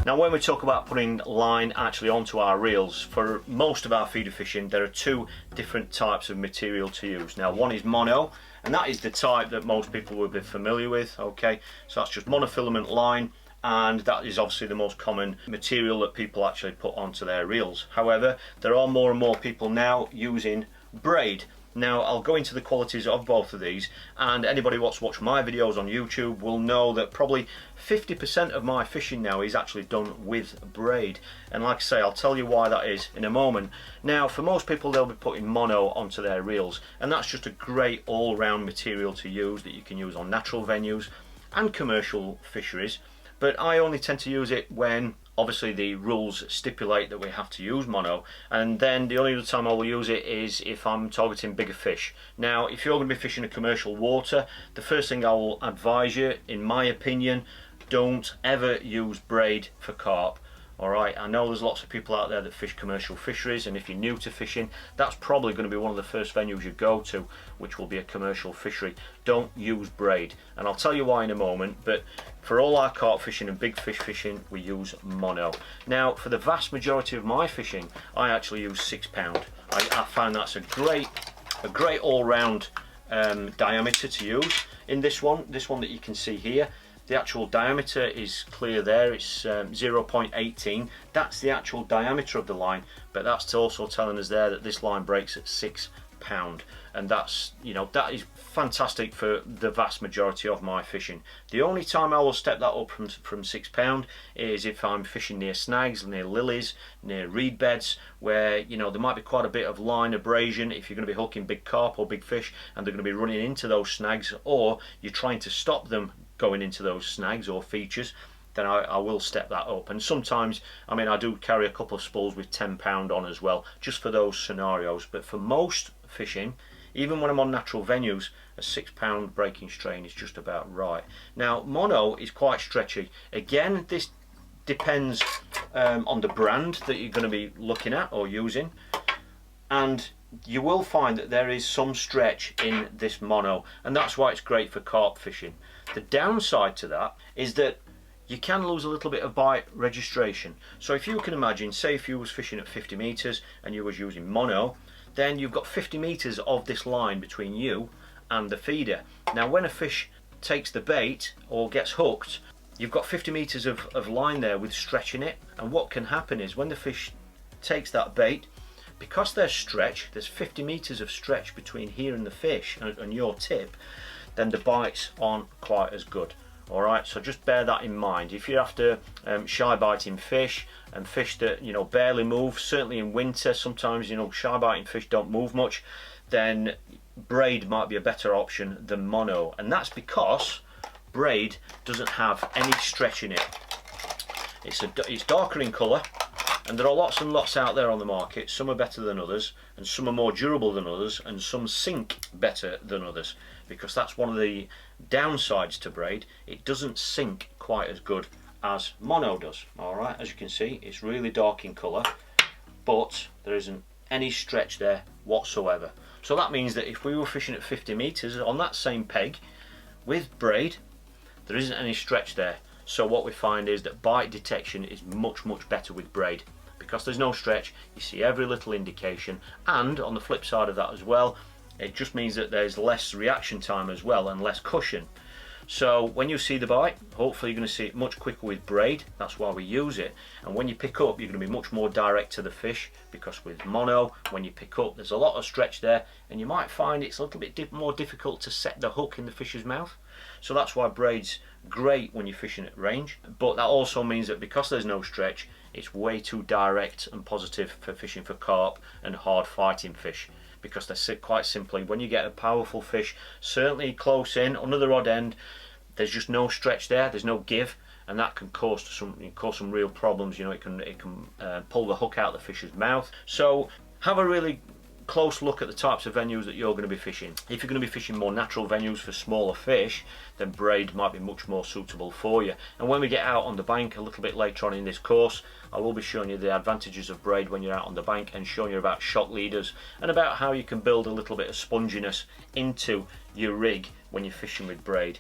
Now when we talk about putting line actually onto our reels, for most of our feeder fishing there are two different types of material to use. Now one is mono, and that is the type that most people will be familiar with, okay? So that's just monofilament line, and that is obviously the most common material that people actually put onto their reels. However, there are more and more people now using braid. Now I'll go into the qualities of both of these, and anybody who's watched my videos on YouTube will know that probably 50% of my fishing now is actually done with braid, and like I say, I'll tell you why that is in a moment. Now for most people they'll be putting mono onto their reels, and that's just a great all-round material to use that you can use on natural venues and commercial fisheries, but I only tend to use it when obviously the rules stipulate that we have to use mono, and then the only other time I will use it is if I'm targeting bigger fish. Now if you're going to be fishing a commercial water, the first thing I will advise you, in my opinion, don't ever use braid for carp. Alright, I know there's lots of people out there that fish commercial fisheries, and if you're new to fishing, that's probably going to be one of the first venues you go to, which will be a commercial fishery. Don't use braid, and I'll tell you why in a moment, but for all our carp fishing and big fish fishing, we use mono. Now for the vast majority of my fishing, I actually use 6 pound. I find that's a great all-round diameter to use. In this one that you can see here, the actual diameter is clear there, it's 0.18. That's the actual diameter of the line, but that's also telling us there that this line breaks at 6 pound, and that's, you know, that is fantastic for the vast majority of my fishing. The only time I will step that up from 6 pound is if I'm fishing near snags, near lilies, near reed beds, where, you know, there might be quite a bit of line abrasion if you're going to be hooking big carp or big fish and they're going to be running into those snags, or you're trying to stop them going into those snags or features, then I will step that up. And sometimes, I mean, I do carry a couple of spools with 10 pound on as well, just for those scenarios. But for most fishing, even when I'm on natural venues, a 6 pound breaking strain is just about right. Now mono is quite stretchy. Again, this depends on the brand that you're going to be looking at or using, and you will find that there is some stretch in this mono, and that's why it's great for carp fishing. The downside to that is that you can lose a little bit of bite registration. So if you can imagine, say if you was fishing at 50 meters and you was using mono, then you've got 50 meters of this line between you and the feeder. Now when a fish takes the bait or gets hooked, you've got 50 meters of line there with stretch in it, and what can happen is when the fish takes that bait, because there's stretch, there's 50 meters of stretch between here and the fish and your tip, then the bites aren't quite as good. Alright, so just bear that in mind. If you're after shy biting fish and fish that, you know, barely move, certainly in winter, sometimes, you know, shy biting fish don't move much, then braid might be a better option than mono, and that's because braid doesn't have any stretch in it. It's darker in colour, and there are lots and lots out there on the market. Some are better than others, and some are more durable than others, and some sink better than others, because that's one of the downsides to braid. It doesn't sink quite as good as mono does. Alright, as you can see, it's really dark in colour, but there isn't any stretch there whatsoever. So that means that if we were fishing at 50 meters on that same peg with braid, there isn't any stretch there. So what we find is that bite detection is much better with braid, because there's no stretch. You see every little indication, and on the flip side of that as well, it just means that there's less reaction time as well and less cushion. So when you see the bite, hopefully you're going to see it much quicker with braid. That's why we use it. And when you pick up, you're going to be much more direct to the fish, because with mono, when you pick up, there's a lot of stretch there, and you might find it's a little bit more difficult to set the hook in the fish's mouth. So that's why braid's great when you're fishing at range, but that also means that because there's no stretch, it's way too direct and positive for fishing for carp and hard fighting fish, because they're quite simply, when you get a powerful fish, certainly close in under the rod end, there's just no stretch there, there's no give, and that can cause some real problems. You know, it can pull the hook out of the fish's mouth. So have a really close look at the types of venues that you're going to be fishing. If you're going to be fishing more natural venues for smaller fish, then braid might be much more suitable for you. And when we get out on the bank a little bit later on in this course, I will be showing you the advantages of braid when you're out on the bank, and showing you about shock leaders and about how you can build a little bit of sponginess into your rig when you're fishing with braid.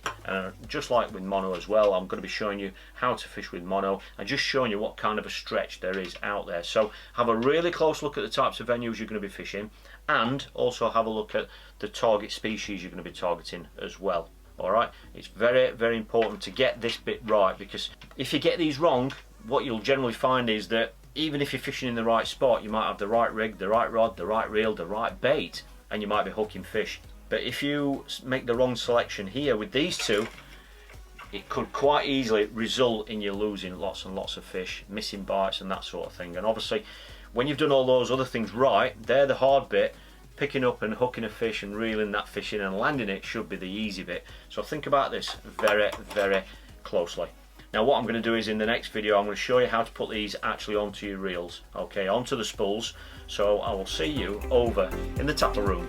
Just like with mono as well, I'm going to be showing you how to fish with mono and just showing you what kind of a stretch there is out there. So have a really close look at the types of venues you're going to be fishing, and also have a look at the target species you're going to be targeting as well. Alright, it's very, very important to get this bit right, because if you get these wrong, what you'll generally find is that even if you're fishing in the right spot, you might have the right rig, the right rod, the right reel, the right bait, and you might be hooking fish. But if you make the wrong selection here with these two, it could quite easily result in you losing lots and lots of fish, missing bites and that sort of thing. And obviously when you've done all those other things right, they're the hard bit. Picking up and hooking a fish and reeling that fish in and landing it should be the easy bit. So think about this very, very closely. Now what I'm going to do is, in the next video, I'm going to show you how to put these actually onto your reels, okay, onto the spools. So I will see you over in the tackle room.